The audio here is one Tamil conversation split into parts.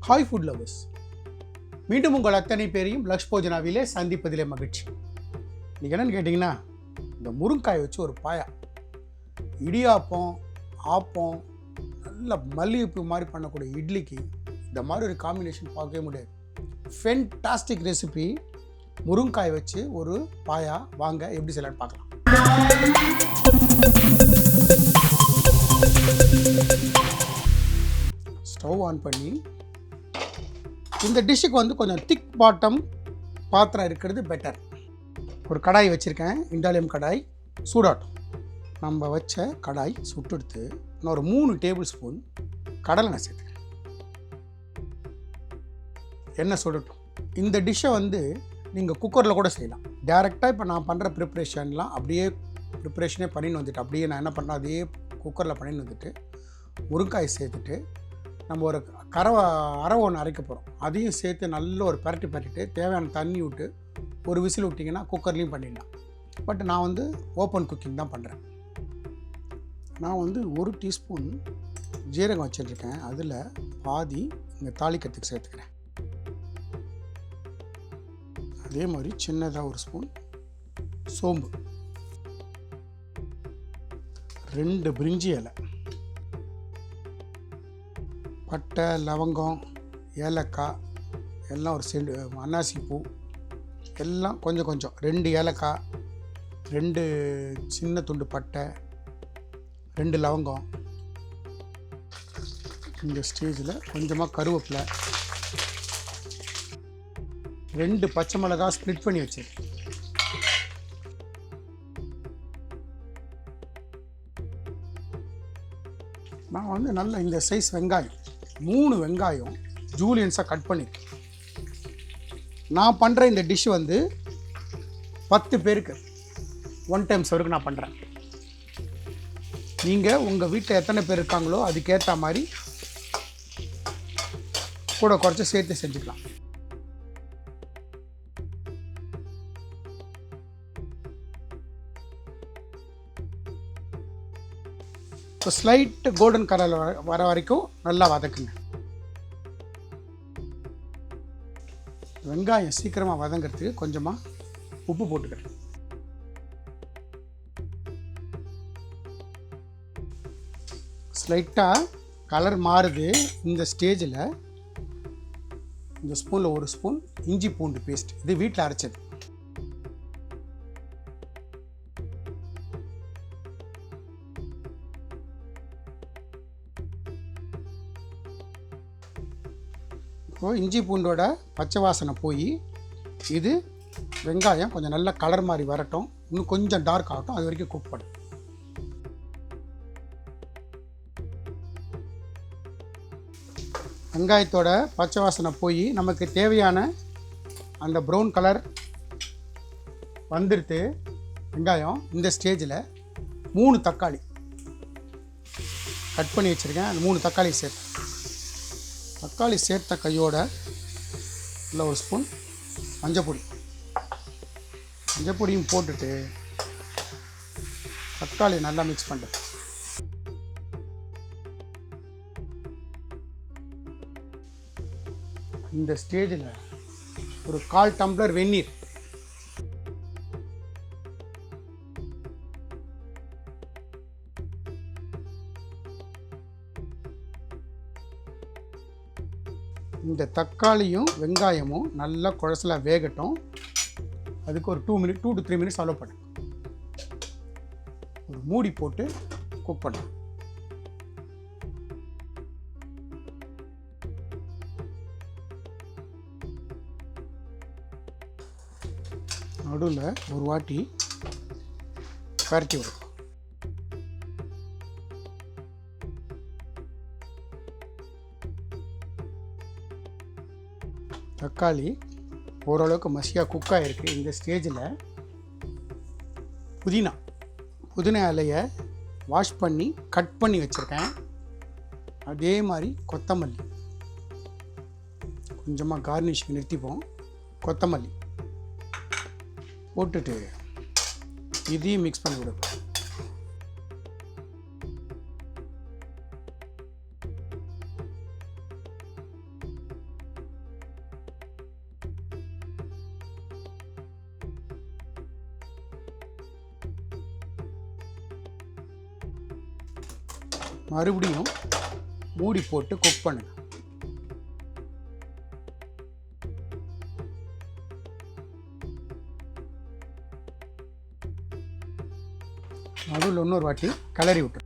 ஹாய் ஃபுட் லவர்ஸ், மீண்டும் உங்கள் அத்தனை பேரையும் லக்ஷ் போஜனாவிலே சந்திப்பதிலே மகிழ்ச்சி. இன்றைக்கி என்னென்னு கேட்டிங்கன்னா, இந்த முருங்காய் வச்சு ஒரு பாயா, இடியாப்பம், ஆப்பம், நல்ல மல்லிகைப்பூ மாதிரி பண்ணக்கூடிய இட்லிக்கு இந்த மாதிரி ஒரு காம்பினேஷன் பார்க்கவே முடியாது. ஃபென்டாஸ்டிக் ரெசிபி முருங்காய் வச்சு ஒரு பாயா. வாங்க எப்படி செய்யலான்னு பார்க்கலாம். ஸ்டவ் ஆன் பண்ணி இந்த டிஷ்ஷுக்கு வந்து கொஞ்சம் திக் பாட்டம் பாத்திரம் இருக்கிறது பெட்டர். ஒரு கடாய் வச்சுருக்கேன், இண்டாலியம் கடாய் சூடாட்டும். நம்ம வச்ச கடாய் சுட்டெடுத்து நான் ஒரு 3 டேபிள் ஸ்பூன் கடலெண்ணெய் சேர்த்துக்கிறேன். எண்ணெய் சுடட்டும். இந்த டிஷ்ஷை வந்து நீங்கள் குக்கரில் கூட செய்யலாம். டேரெக்டாக இப்போ நான் பண்ணுற ப்ரிப்ரேஷன்லாம் அப்படியே ப்ரிப்ரேஷனே பண்ணின்னு வந்துட்டு அப்படியே நான் என்ன பண்ணேன், அதையே குக்கரில் பண்ணின்னு வந்துட்டு முருங்காய் சேர்த்துட்டு நம்ம ஒரு அரை ஒன்று அரைக்க போகிறோம். அதையும் சேர்த்து நல்ல ஒரு பரட்டிட்டு தேவையான தண்ணி விட்டு ஒரு விசில் விட்டிங்கன்னா குக்கர்லேயும் பண்ணிடலாம். பட் நான் வந்து ஓப்பன் குக்கிங் தான் பண்ணுறேன். நான் வந்து 1 டீஸ்பூன் ஜீரகம் வச்சுருக்கேன், அதில் பாதி இங்கே தாளிக்கிறதுக்கு சேர்த்துக்கிறேன். அதே மாதிரி சின்னதாக 1 ஸ்பூன் சோம்பு, 2 பிரிஞ்சி இலை, பட்டை, லவங்கம், ஏலக்காய் எல்லாம் ஒரு அன்னாசி பூ எல்லாம் கொஞ்சம் 2 ஏலக்காய், 2 சின்ன துண்டு பட்டை, 2 லவங்கம். இந்த ஸ்டேஜில் கொஞ்சமாக கருவேப்பிலை, 2 பச்சை மிளகாய் ஸ்ப்ளிட் பண்ணி வச்சு, நான் வந்து நல்ல இந்த சைஸ் வெங்காயம் 3 வெங்காயம் ஜூலியன்ஸாக கட் பண்ணியிருக்கேன். நான் பண்ணுற இந்த டிஷ் வந்து 10 பேருக்கு 1 டைம் சர்வுக்கு நான் பண்ணுறேன். நீங்கள் உங்கள் வீட்டில் எத்தனை பேர் இருக்காங்களோ அதுக்கேற்ற மாதிரி கூட குறைச்சி சேர்த்து செஞ்சுக்கலாம். இப்போ ஸ்லைட்டு கோல்டன் கலர் வர வரைக்கும் நல்லா வதக்குங்க. வெங்காயம் சீக்கிரமாக வதங்கிறதுக்கு கொஞ்சமாக உப்பு போட்டுக்கிறேன். ஸ்லைட்டாக கலர் மாறுது. இந்த ஸ்டேஜில் இந்த ஸ்பூனில் 1 ஸ்பூன் இஞ்சி பூண்டு பேஸ்ட், இது வீட்டில் அரைச்சது. இப்போது இஞ்சி பூண்டோட பச்சை வாசனை போய் இது வெங்காயம் கொஞ்சம் நல்ல கலர் மாதிரி வரட்டும், இன்னும் கொஞ்சம் டார்க் ஆகட்டும், அது வரைக்கும் குக் பண்ணும். வெங்காயத்தோட பச்சை வாசனை போய் நமக்கு தேவையான அந்த ப்ரௌன் கலர் வந்துடுத்து வெங்காயம். இந்த ஸ்டேஜில் 3 தக்காளி கட் பண்ணி வச்சுருக்கேன், அந்த 3 தக்காளி சேர்த்து, தக்காளி சேர்த்த கையோட இல்லை 1 ஸ்பூன் மஞ்சப்பொடியும் போட்டுட்டு தக்காளி நல்லா மிக்ஸ் பண்ணுறேன். இந்த ஸ்டேஜில் ஒரு 1/4 டம்ளர் வெந்நீர், இந்த தக்காளியும் வெங்காயமும் நல்லா குழசலாக வேகட்டும். அதுக்கு ஒரு 2 to 3 மினிட்ஸ் அலோவ் பண்ணேன். ஒரு மூடி போட்டு குக் பண்ணேன். நடுவில் ஒரு வாட்டி பரட்டி விடும். தக்காளி ஓரளவுக்கு மசியாக குக் ஆகிருக்கு. இந்த ஸ்டேஜில் புதினா இலையை வாஷ் பண்ணி கட் பண்ணி வச்சுருக்கேன். அதே மாதிரி கொத்தமல்லி கொஞ்சமாக கார்னிஷிங் நிறுத்திப்போம். கொத்தமல்லி போட்டுட்டு இதையும் மிக்ஸ் பண்ணி விடுவோம். மறுபடியும் மூடி போட்டு குக் பண்ணுங்க. நடுவில் இன்னொரு வாட்டி கிளறி விட்டு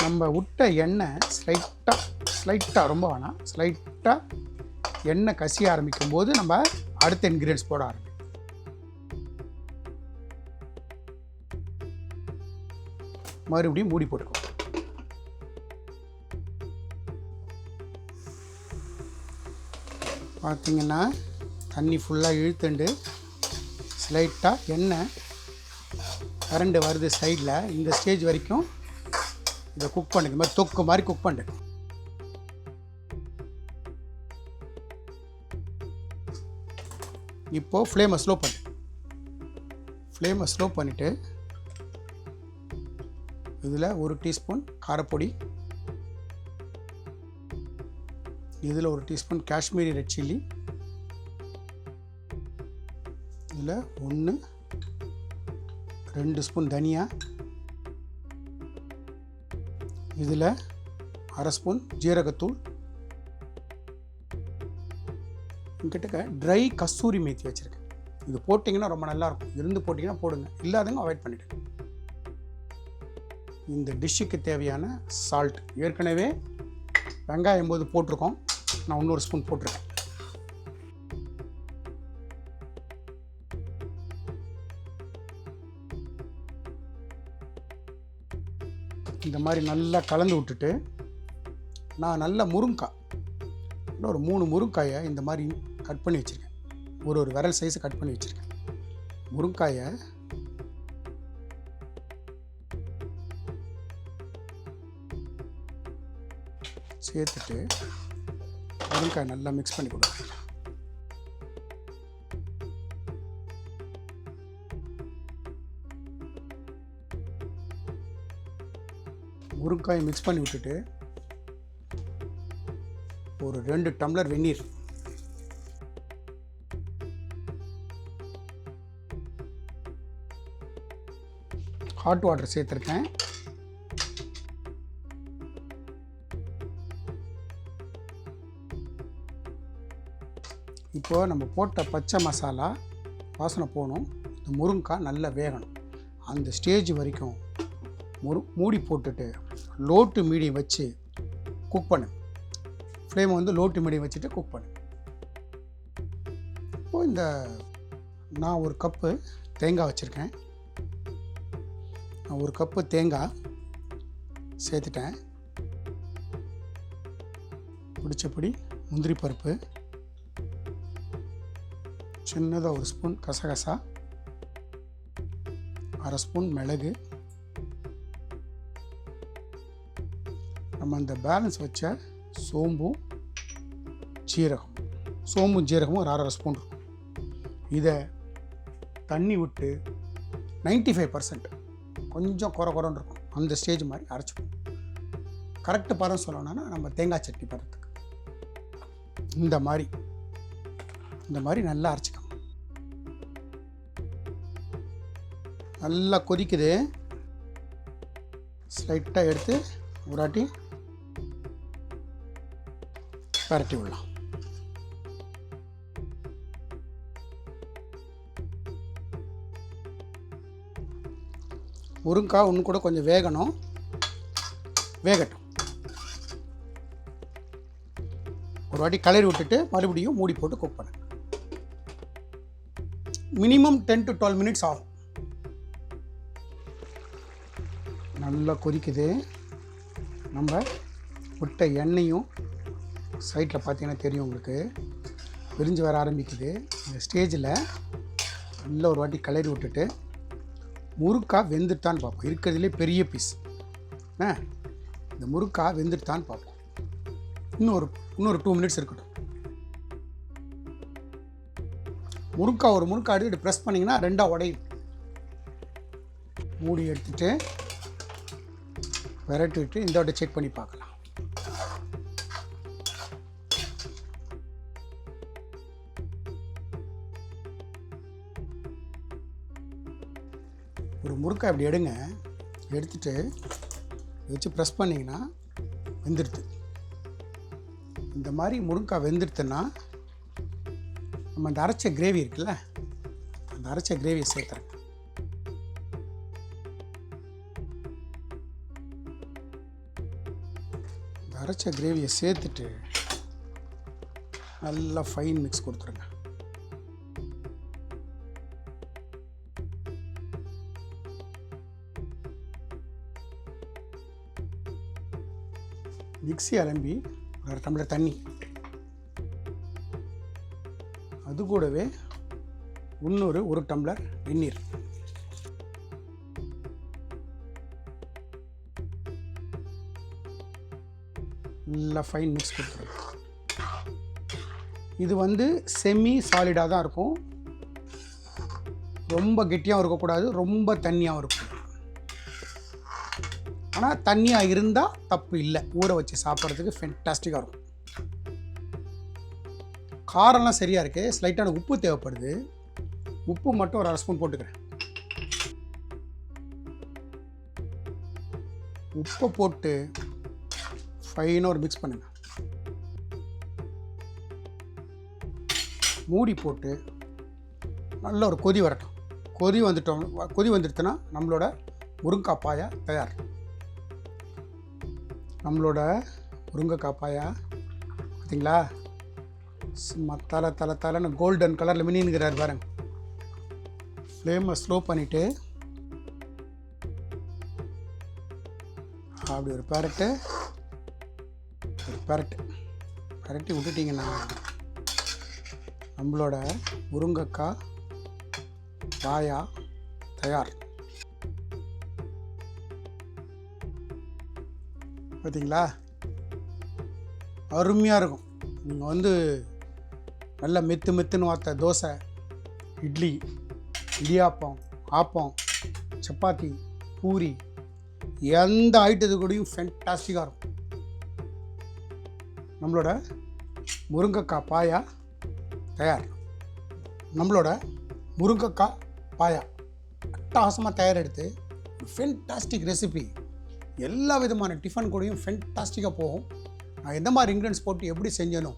நம்ம விட்ட எண்ணெய் ஸ்லைட்டாக ரொம்ப வேணாம், ஸ்லைட்டாக எண்ணெய் கசிய ஆரம்பிக்கும் போது நம்ம அடுத்த இன்க்ரீடியன்ஸ் போட ஆரம்பிக்கும். மறுபடியும் மூடி போட்டுக்கோ. பார்த்தீங்கன்னா தண்ணி ஃபுல்லாக இழுத்துண்டு ஸ்லைட்டாக எண்ணெய் கரண்டு வருது சைடில். இந்த ஸ்டேஜ் வரைக்கும் இதை குக் பண்ணுங்க. இந்த மாதிரி தொக்கு மாதிரி குக் பண்ணுங்க. இப்போது ஃப்ளேமை ஸ்லோ பண்ணிவிட்டு இதில் 1 டீஸ்பூன் காரப்பொடி, இதில் 1 டீஸ்பூன் காஷ்மீரி ரெட் சில்லி, இதில் 2 ஸ்பூன் தனியா, இதில் 1/2 ஸ்பூன் ஜீரகத்தூள், கிட்டக்க ட்ரை கஸ்தூரி மேத்தி வச்சுருக்கேன். இது போட்டிங்கன்னா ரொம்ப நல்லாயிருக்கும். இருந்து போட்டிங்கன்னா போடுங்க, இல்லாதவங்க அவாய்ட் பண்ணிவிடுங்க. இந்த டிஷ்ஷுக்கு தேவையான சால்ட் ஏற்கனவே வெங்காயம் போது போட்டிருக்கோம். நான் 1 ஸ்பூன் போட்டிருக்கேன். இந்த மாதிரி நல்லா கலந்து விட்டுட்டு நான் நல்ல முருங்காய், ஒரு 3 முருங்காயை இந்த மாதிரி கட் பண்ணி வச்சுருக்கேன். ஒரு விரல் சைஸு கட் பண்ணி வச்சுருக்கேன். முருங்காயை சேர்த்துட்டு முருங்காய் நல்லா மிக்ஸ் பண்ணி கொடுங்க. முருங்காயை மிக்ஸ் பண்ணி விட்டுட்டு ஒரு 2 டம்ளர் வெந்நீர், ஹாட் வாட்டர் சேர்த்துருக்கேன். இப்போது நம்ம போட்ட பச்சை மசாலா வாசனை போகணும். இந்த முருங்காய் நல்லா வேகணும். அந்த ஸ்டேஜ் வரைக்கும் மூடி போட்டுட்டு லோ டு மீடியம் வச்சு குக் பண்ணு. ஃப்ளேமை வந்து லோ டு மீடியம் வச்சுட்டு குக் பண்ணு. இப்போது நான் 1 கப்பு தேங்காய் வச்சுருக்கேன். நான் 1 கப்பு தேங்காய் சேர்த்துட்டேன். பிடிச்சபடி முந்திரி பருப்பு, சின்னதாக 1 ஸ்பூன் கசகசா, 1/2 ஸ்பூன் மிளகு, நம்ம அந்த பேலன்ஸ் வச்ச சோம்பும் ஜீரகமும் ஒரு 1/2 ஸ்பூன் இருக்கும். இதை தண்ணி விட்டு 95% கொஞ்சம் குறன்னு இருக்கும். அந்த ஸ்டேஜ் மாதிரி அரைச்சிப்போம். கரெக்டு பதம் சொல்லணும்னா நம்ம தேங்காய் சட்னி பதத்துக்கு இந்த மாதிரி நல்லா அரைச்சிக்கணும். நல்லா கொதிக்குது. ஸ்லைட்டாக எடுத்து ஒரு வாட்டி பரட்டி விடலாம். முருங்காய் இன்னும் கூட கொஞ்சம் வேகட்டும். ஒரு வாட்டி கலரி விட்டுட்டு மறுபடியும் மூடி போட்டு குக் பண்ணு. மினிமம் 10 to 12 மினிட்ஸ் ஆகும். நல்லா கொதிக்குது. நம்ம விட்ட எண்ணெயும் சைட்டில் பார்த்தீங்கன்னா தெரியும் உங்களுக்கு, பிரிஞ்சு வர ஆரம்பிக்குது. இந்த ஸ்டேஜில் நல்லா ஒரு வாட்டி கலரி விட்டுட்டு முருங்காய் வெந்துட்டான்னு பார்ப்போம். இருக்கிறதுலே பெரிய பீஸ் இந்த முருங்காய் வெந்துட்டான்னு பார்ப்போம். இன்னொரு 2 மினிட்ஸ் இருக்கட்டும். ஒரு முருங்காய் எடுத்துட்டு ப்ரெஸ் பண்ணிங்கன்னா 2ஆக உடையும். மூடி எடுத்துகிட்டு விரட்டிட்டு இந்த வாட்டி செக் பண்ணி பார்க்கலாம். ஒரு முறுக்கை அப்படி எடுங்க, எடுத்துகிட்டு வச்சு ப்ரெஸ் பண்ணிங்கன்னா வெந்துடுது. இந்த மாதிரி முருங்கைக்காய் வெந்துடுதுன்னா நம்ம அந்த அரைச்ச கிரேவி இருக்குல்ல, அந்த அரைச்ச கிரேவியை சேர்த்துறேன். இந்த அரைச்ச கிரேவியை சேர்த்துட்டு நல்லா ஃபைன் மிக்ஸ் கொடுத்துருங்க. மிக்ஸி அலம்பி ஒரு 1 டம்ளர் தண்ணி, அது கூடவே இன்னொரு 1 டம்ளர் வெந்நீர், நல்லா ஃபைன் மிக்ஸ் கொடுத்துருங்க. இது வந்து செமி சாலிடாக தான் இருக்கும், ரொம்ப கெட்டியாகவும் இருக்கக்கூடாது, ரொம்ப தண்ணியாகவும் இருக்கக்கூடாது. ஆனால் தண்ணியாக இருந்தால் தப்பு இல்லை, ஊற வச்சு சாப்பிட்றதுக்கு ஃபென்டாஸ்டிக்காக இருக்கும். காரம்லாம் சரியாக இருக்குது, ஸ்லைட்டான உப்பு தேவைப்படுது, உப்பு மட்டும் ஒரு 1/2 ஸ்பூன் போட்டுக்கிறேன். உப்பை போட்டு ஃபைனாக ஒரு மிக்ஸ் பண்ணுங்கள். மூடி போட்டு நல்ல ஒரு கொதி வரட்டும். கொதி வந்துடுச்சுன்னா நம்மளோட முருங்கைக்காய் பாயா தயார். நம்மளோட முருங்கைக்காய் பாயா பார்த்தீங்களா, சும்மா தலைன்னு கோல்டன் கலரில் மினிங்கிறார் பாருங்க. ஃப்ளேமை ஸ்லோ பண்ணிவிட்டு அப்படி ஒரு பரட்டி விட்டுட்டிங்கன்னா நம்மளோட முருங்கைக்காய் பாயா தயார். பார்த்தீங்களா, அருமையாக இருக்கும். நீங்கள் வந்து நல்லா மெத்துன்னு வார்த்த தோசை, இட்லி, இடியாப்பம், ஆப்பம், சப்பாத்தி, பூரி, எந்த ஐட்டத்து கூடயும் ஃபென்டாஸ்டிக்காக இருக்கும். நம்மளோட முருங்கைக்காய் பாயா தயார். நம்மளோட முருங்கைக்காய் பாயா அட்டகாசமாக தயாரெடுத்து ஃபென்டாஸ்டிக் ரெசிபி, எல்லா விதமான டிஃபன் கூடயும் ஃபென்டாஸ்டிக்காக போகும். நான் எந்த மாதிரி இன்க்ரீடியன்ஸ் போட்டு எப்படி செஞ்சனோ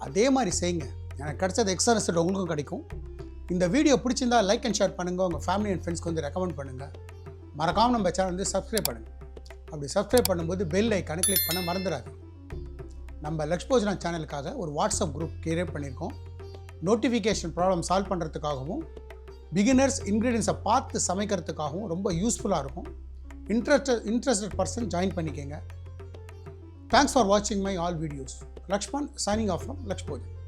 அதே மாதிரி செய்யுங்க, எனக்கு கிடைச்சது எக்ஸ்ட்ரா ரிசல்ட் உங்களுக்கும் கிடைக்கும். இந்த வீடியோ பிடிச்சிருந்தால் லைக் அண்ட் ஷேர் பண்ணுங்கள், உங்கள் ஃபேமிலி அண்ட் ஃப்ரெண்ட்ஸ்க்கு வந்து ரெக்கமெண்ட் பண்ணுங்கள். மறக்காமல் நம்ம சேனல் வந்து சப்ஸ்கிரைப் பண்ணுங்கள். அப்படி சப்ஸ்கிரைப் பண்ணும்போது பெல் ஐக்கானை கிளிக் பண்ண மறந்துடாது. நம்ம லக்ஷ்போஜனா சேனலுக்காக ஒரு வாட்ஸ்அப் குரூப் கிரியேட் பண்ணியிருக்கோம். நோட்டிஃபிகேஷன் ப்ராப்ளம் சால்வ் பண்ணுறதுக்காகவும் பிகினர்ஸ் இன்க்ரீடியன்ஸை பார்த்து சமைக்கிறதுக்காகவும் ரொம்ப யூஸ்ஃபுல்லாக இருக்கும். இன்ட்ரெஸ்டட் பர்சன் ஜாயின் பண்ணிக்கங்க. தேங்க்ஸ் ஃபார் வாட்சிங் my all videos. Lakshman signing off from Lakshpojana.